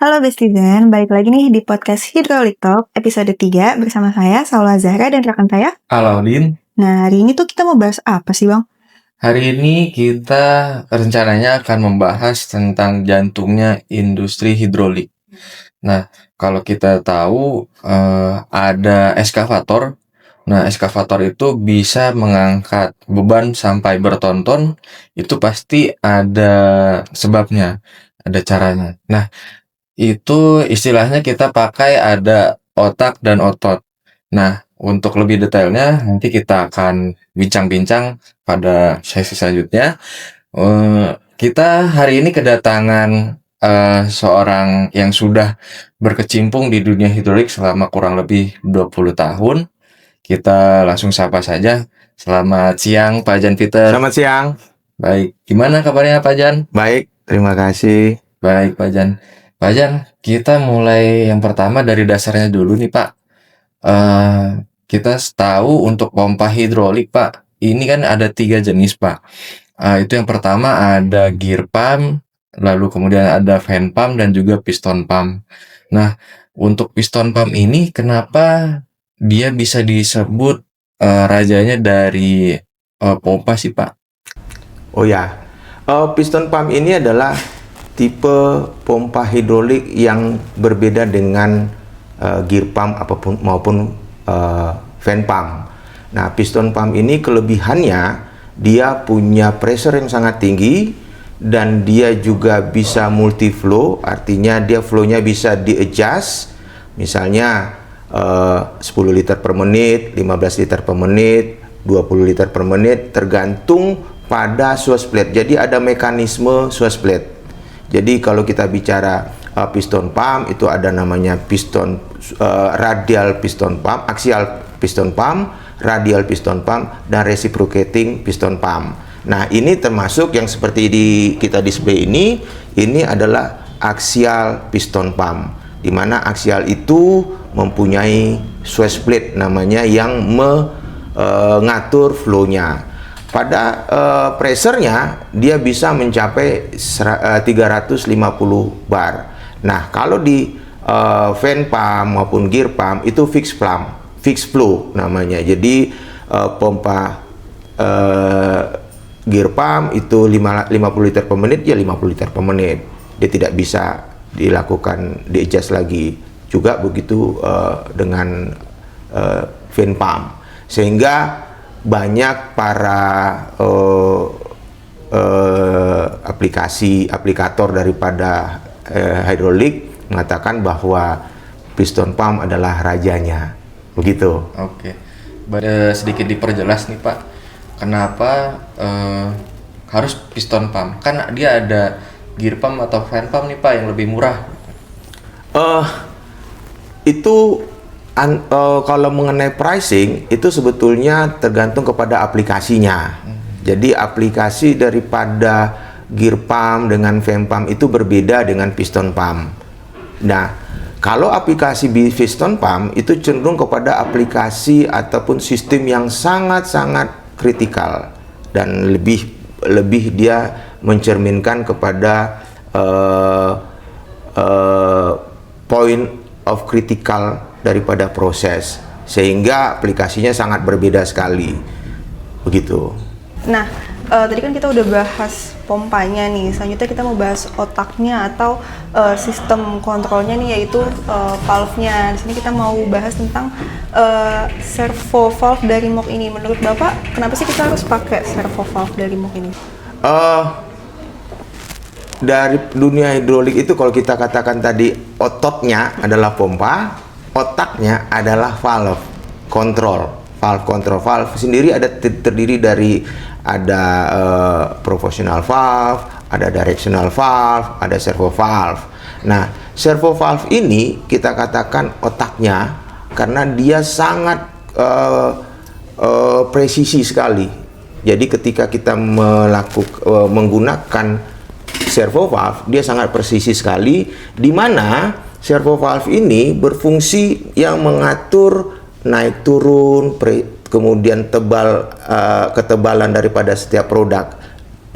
Halo Bestizen, balik lagi nih di podcast Hydraulic Talk episode 3 bersama saya, Salwa Zahra dan rekan saya. Halo Din, Nah, hari ini tuh kita mau bahas apa sih Bang? hari ini kita rencananya akan membahas tentang jantungnya industri hidrolik. Nah, kalau kita tahu ada eskavator. Nah, eskavator itu bisa mengangkat beban sampai berton-ton. Itu pasti ada sebabnya, ada caranya. Nah, itu istilahnya kita pakai ada otak dan otot. Nah, untuk lebih detailnya nanti kita akan bincang-bincang pada sesi selanjutnya. Kita hari ini kedatangan seorang yang sudah berkecimpung di dunia hidrolik selama kurang lebih 20 tahun. Kita langsung sapa saja. Selamat siang, Pak Jan Peter. Selamat siang. Baik, gimana kabarnya Pak Jan? Baik, terima kasih. Baik, Pak Jan. Pak Jan, kita mulai yang pertama dari dasarnya dulu nih, Pak. Kita tahu untuk pompa hidrolik, Pak, ini kan ada 3 jenis, Pak. Itu yang pertama ada gear pump, lalu kemudian ada fan pump dan juga piston pump. Nah, untuk piston pump ini kenapa dia bisa disebut rajanya dari pompa sih, Pak? Oh ya, piston pump ini adalah tipe pompa hidrolik yang berbeda dengan gear pump maupun fan pump. Nah, piston pump ini kelebihannya dia punya pressure yang sangat tinggi dan dia juga bisa multi flow, artinya dia flow-nya bisa di-adjust. Misalnya 10 liter per menit, 15 liter per menit, 20 liter per menit, tergantung pada switch plate. Jadi ada mekanisme switch plate. Jadi kalau kita bicara piston pump, itu ada namanya piston radial piston pump, axial piston pump, radial piston pump, dan reciprocating piston pump. Nah, ini termasuk yang seperti kita display ini adalah axial piston pump, di mana axial itu mempunyai switch plate namanya yang mengatur flow-nya. Pada pressure-nya dia bisa mencapai 350 bar. Nah, kalau di fan pump maupun gear pump itu fixed flow namanya. Jadi pompa gear pump itu 50 liter per menit, ya 50 liter per menit. Dia tidak bisa dilakukan di-adjust lagi. Juga begitu dengan fan pump. Sehingga banyak para aplikator daripada hidrolik mengatakan bahwa piston pump adalah rajanya, begitu. Oke, sedikit diperjelas nih Pak, kenapa harus piston pump? Kan dia ada gear pump atau fan pump nih Pak yang lebih murah. Kalau mengenai pricing itu sebetulnya tergantung kepada aplikasinya. Jadi aplikasi daripada gear pump dengan fan pump itu berbeda dengan piston pump. Nah, kalau aplikasi piston pump itu cenderung kepada aplikasi ataupun sistem yang sangat-sangat kritikal dan lebih dia mencerminkan kepada point of critical daripada proses, sehingga aplikasinya sangat berbeda sekali, begitu. Nah, tadi kan kita udah bahas pompanya nih, selanjutnya kita mau bahas otaknya atau sistem kontrolnya nih, yaitu valve-nya. Di sini kita mau bahas tentang servo valve dari MOOC ini. Menurut Bapak, kenapa sih kita harus pakai servo valve dari MOOC ini? Dari dunia hidrolik itu kalau kita katakan tadi ototnya adalah pompa, otaknya adalah valve control. Valve sendiri terdiri dari proportional valve, ada directional valve, ada servo valve. Nah, servo valve ini kita katakan otaknya karena dia sangat presisi sekali. Jadi ketika kita menggunakan servo valve, dia sangat presisi sekali, di mana servo valve ini berfungsi yang mengatur naik turun, kemudian ketebalan daripada setiap produk.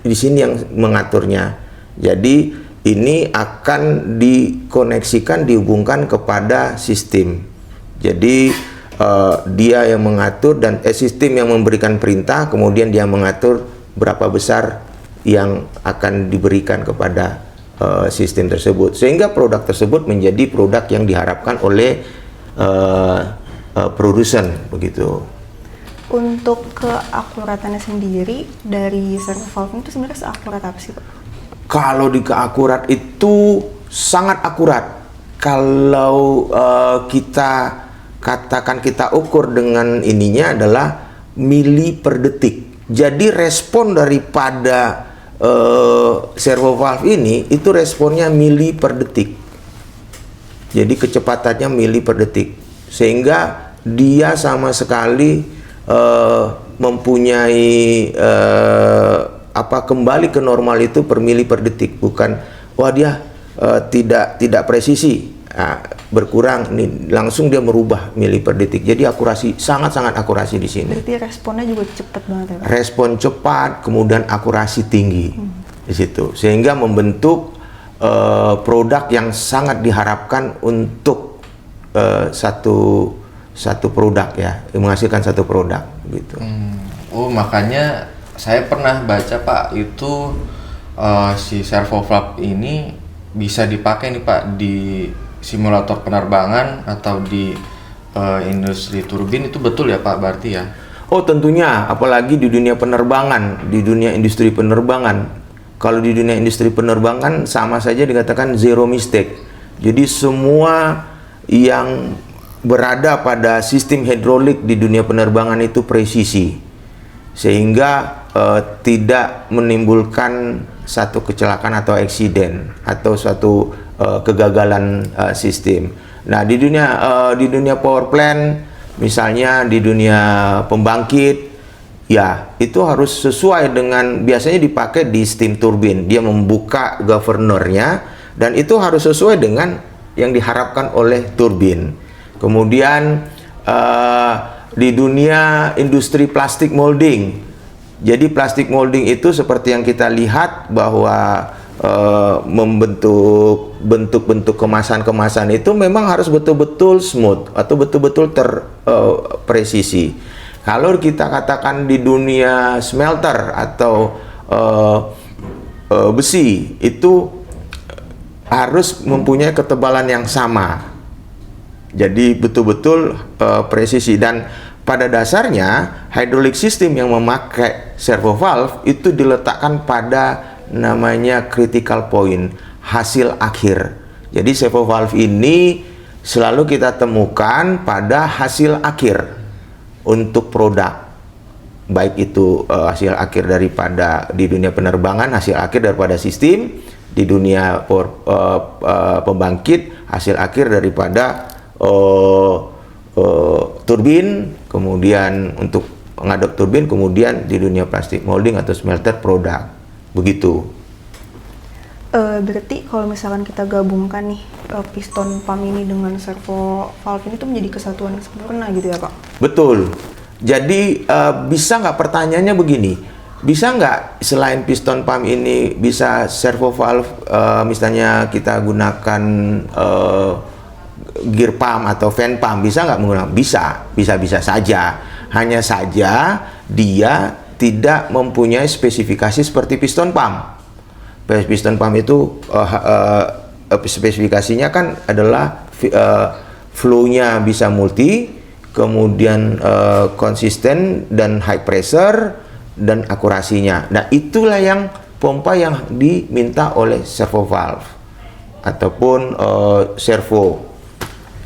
Di sini yang mengaturnya. Jadi ini akan dikoneksikan, dihubungkan kepada sistem. Jadi dia yang mengatur dan sistem yang memberikan perintah, kemudian dia mengatur berapa besar yang akan diberikan kepada sistem tersebut, sehingga produk tersebut menjadi produk yang diharapkan oleh produsen begitu. Untuk keakuratannya sendiri dari servo valve itu sebenarnya seakurat apa sih, Pak? Kalau di keakurat itu sangat akurat. Kalau kita katakan, kita ukur dengan ininya adalah mili per detik. Jadi respon daripada servo valve ini itu responnya mili per detik. Jadi kecepatannya mili per detik, sehingga dia sama sekali mempunyai kembali ke normal itu per mili per detik, bukan wah dia tidak presisi, berkurang nih langsung dia merubah mili per detik. Jadi akurasi, sangat akurasi di sini. Berarti responnya juga cepat banget ya, Pak? Respon cepat, kemudian akurasi tinggi di situ, sehingga membentuk produk yang sangat diharapkan untuk satu produk ya, menghasilkan satu produk gitu. Oh, makanya saya pernah baca Pak, itu si servo valve ini bisa dipakai nih Pak di simulator penerbangan atau di industri turbin, itu betul ya Pak berarti ya? Oh tentunya, apalagi di dunia penerbangan, di dunia industri penerbangan. Kalau di dunia industri penerbangan sama saja dikatakan zero mistake. Jadi semua yang berada pada sistem hidrolik di dunia penerbangan itu presisi, sehingga tidak menimbulkan satu kecelakaan atau eksiden atau suatu kegagalan sistem. Nah di dunia power plant, misalnya di dunia pembangkit, ya itu harus sesuai dengan, biasanya dipakai di steam turbin, dia membuka governornya dan itu harus sesuai dengan yang diharapkan oleh turbin. Kemudian di dunia industri plastik molding, jadi plastik molding itu seperti yang kita lihat bahwa membentuk bentuk-bentuk kemasan-kemasan itu memang harus betul-betul smooth atau betul-betul terpresisi. Kalau kita katakan di dunia smelter atau besi, itu harus mempunyai ketebalan yang sama. Jadi betul-betul presisi, dan pada dasarnya hydraulic system yang memakai servo valve itu diletakkan pada namanya critical point, hasil akhir. Jadi servo valve ini selalu kita temukan pada hasil akhir untuk produk, baik itu hasil akhir daripada di dunia penerbangan, hasil akhir daripada sistem, di dunia pembangkit, hasil akhir daripada turbin, kemudian untuk pengadop turbin, kemudian di dunia plastik molding atau smelter produk, begitu. Berarti kalau misalkan kita gabungkan nih piston pump ini dengan servo valve ini tuh menjadi kesatuan yang sempurna gitu ya Pak? Betul. Jadi bisa nggak, pertanyaannya begini, bisa nggak selain piston pump ini bisa servo valve, misalnya kita gunakan gear pump atau fan pump, bisa nggak menggunakan? Bisa saja. Hanya saja dia tidak mempunyai spesifikasi seperti piston pump. Piston pump itu spesifikasinya kan adalah flow-nya bisa multi, kemudian konsisten dan high pressure dan akurasinya. Nah itulah yang pompa yang diminta oleh servo valve ataupun servo.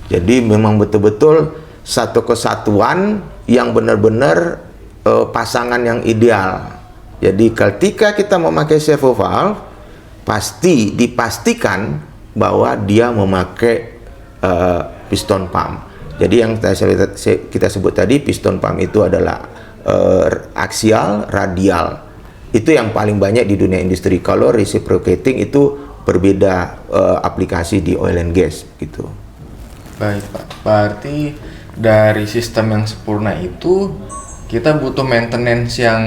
Jadi memang betul-betul satu kesatuan yang benar-benar pasangan yang ideal. Jadi ketika kita memakai servo valve, pasti dipastikan bahwa dia memakai piston pump. Jadi yang kita sebut tadi, piston pump itu adalah aksial, radial. Itu yang paling banyak di dunia industri. Kalau reciprocating itu berbeda aplikasi di oil and gas gitu. Baik Pak, berarti dari sistem yang sempurna itu kita butuh maintenance yang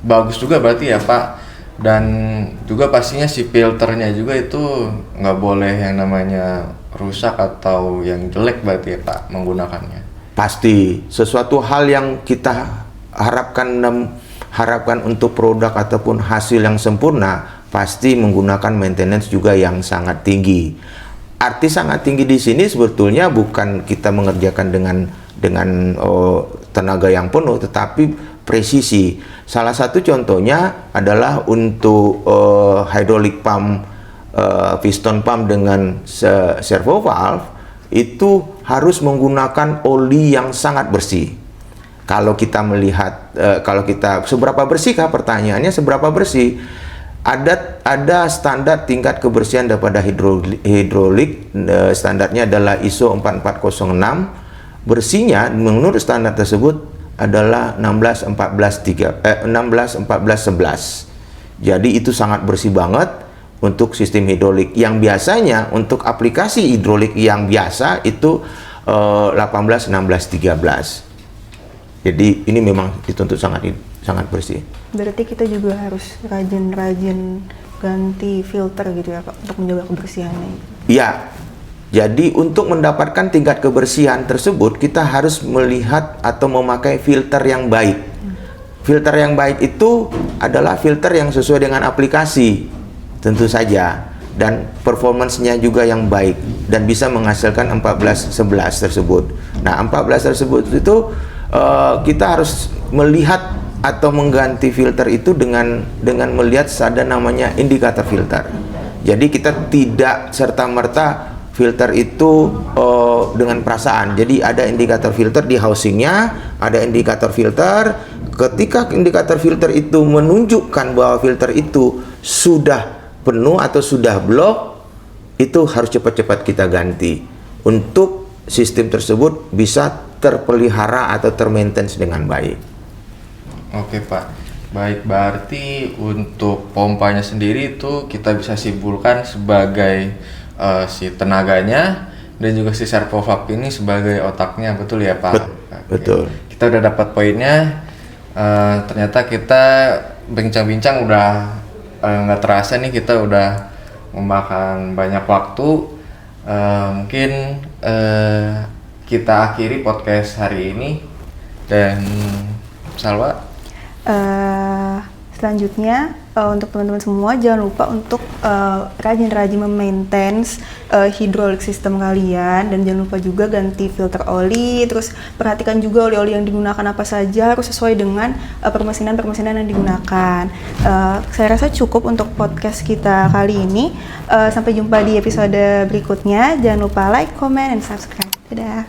bagus juga berarti ya Pak. Dan juga pastinya si filternya juga itu nggak boleh yang namanya rusak atau yang jelek berarti ya Pak menggunakannya. Pasti sesuatu hal yang kita harapkan untuk produk ataupun hasil yang sempurna pasti menggunakan maintenance juga yang sangat tinggi. Arti sangat tinggi di sini sebetulnya bukan kita mengerjakan dengan tenaga yang penuh, tetapi presisi. Salah satu contohnya adalah untuk hydraulic pump, piston pump dengan servo valve itu harus menggunakan oli yang sangat bersih. Kalau kita melihat, seberapa bersihkah, pertanyaannya seberapa bersih? Ada standar tingkat kebersihan daripada hidrolik, standarnya adalah ISO 4406. Bersihnya menurut standar tersebut adalah 16-14-11. Jadi itu sangat bersih banget untuk sistem hidrolik. Yang biasanya untuk aplikasi hidrolik yang biasa itu 18-16-13. Jadi ini memang dituntut sangat bersih. Berarti kita juga harus rajin-rajin ganti filter gitu ya Pak, untuk menjaga kebersihannya. Iya. Jadi untuk mendapatkan tingkat kebersihan tersebut kita harus melihat atau memakai filter yang baik. Filter yang baik itu adalah filter yang sesuai dengan aplikasi tentu saja, dan performance-nya juga yang baik dan bisa menghasilkan 14-11 tersebut. Nah, 14 tersebut itu kita harus melihat atau mengganti filter itu dengan melihat ada namanya indikator filter. Jadi kita tidak serta-merta filter itu dengan perasaan. Jadi ada indikator filter di housingnya, ada indikator filter. Ketika indikator filter itu menunjukkan bahwa filter itu sudah penuh atau sudah blok, itu harus cepat-cepat kita ganti untuk sistem tersebut bisa terpelihara atau termaintenance dengan baik. Oke Pak, baik, berarti untuk pompanya sendiri itu kita bisa simpulkan sebagai si tenaganya dan juga si servo valve ini sebagai otaknya, betul ya Pak? Betul. Kita udah dapat poinnya. Ternyata kita bincang-bincang udah nggak terasa nih kita udah memakan banyak waktu. Mungkin kita akhiri podcast hari ini. Dan Salwa, selanjutnya untuk teman-teman semua jangan lupa untuk rajin-rajin memaintenance hidrolik sistem kalian, dan jangan lupa juga ganti filter oli. Terus perhatikan juga oli-oli yang digunakan apa saja harus sesuai dengan permesinan yang digunakan. Saya rasa cukup untuk podcast kita kali ini. Sampai jumpa di episode berikutnya. Jangan lupa like, comment, and subscribe. Dadah.